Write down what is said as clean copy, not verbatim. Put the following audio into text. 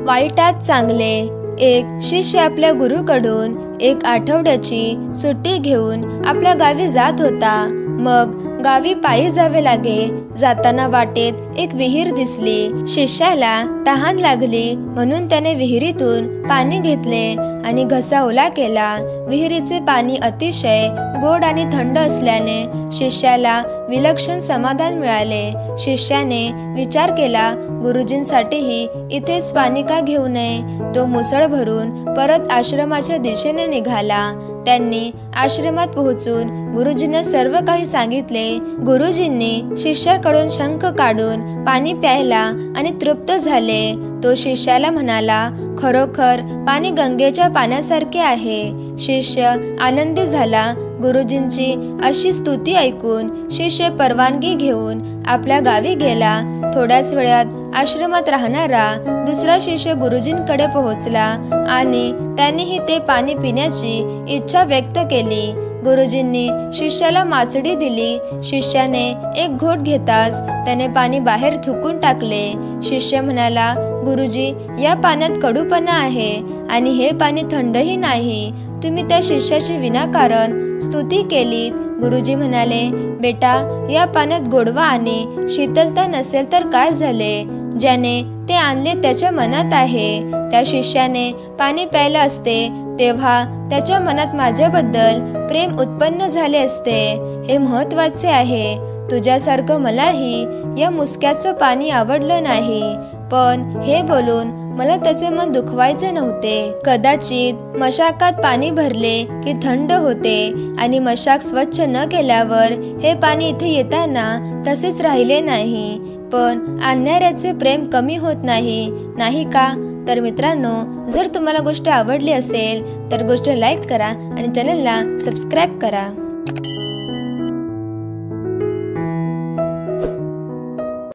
वाईटात चांगले। एक शिष्य आपल्या गुरुकडून एक आठवड्याची सुट्टी घेऊन आपल्या गावी जात होता। मग गावी पायी जावे लागे। जाताना वाटेत एक विहीर दिसली। शिष्याला तहान लागली म्हणून त्याने विहिरीतून पाणी घेतले आणि घसा ओला केला। विहिरीचे पाणी अतिशय गोड आणि थंड असल्याने शिष्याला विलक्षण समाधान मिळाले। शिष्याने विचार केला, गुरुजींसाठीही इथेच पाणी का घेऊ नये। तो मुसळ भरून परत आश्रमाच्या दिशेने निघाला। त्यांनी आश्रमात पोहोचून गुरुजींना सर्व काही सांगितले। गुरुजींनी शिष्याकडून शंख काढून पाणी प्यायला आणि तृप्त झाले। तो शिष्याला म्हणाला, खरोखर पाणी गंगेच्या पाण्यासारखे आहे। शिष्य आनंदी झाला। गुरुजींची अशी स्तुती ऐकून शिष्य परवानगी घेऊन आपल्या गावी गेला। थोड्याच वेळात आश्रमात राहणारा दुसरा शिष्य गुरुजींकडे पोहोचला आणि त्यांनीही ते पाणी पिण्याची इच्छा व्यक्त केली। गुरुजींनी शिष्याला मासडी दिली। शिष्याने एक घोट घेताच त्याने पाणी बाहेर थुकून टाकले। शिष्य म्हणाला, गुरुजी, या पाण्यात कडूपणा आहे आणि हे पाणी थंडही नाही। तुम्ही त्या शिष्याची विनाकारण स्तुती केलीत। गुरुजी म्हणाले, बेटा, या पाण्यात गोडवा आणि शीतलता नसेल तर काय झाले? ज्याने ते आणले त्याच्या मनात आहे। त्या शिष्याने पाणी प्यायले असते तेव्हा त्याच्या मनात माझ्याबद्दल प्रेम उत्पन्न झाले असते। हे महत्त्वाचे आहे। तुझ्यासारखं मलाही या मुसक्याचं पाणी आवडलं नाही, पण हे बोलून मला त्याचे मन दुखवायचे नव्हते। कदाचित मशाकात पाणी भरले की थंड होते आणि मशाक स्वच्छ न केल्यावर हे पाणी इथे येताना तसेच राहिले नाही, पण आणणाऱ्याचे प्रेम कमी होत नाही का? तर मित्रांनो, जर तुम्हाला गोष्ट आवडली असेल तर गोष्ट लाईक करा आणि चॅनलला सबस्क्राईब करा।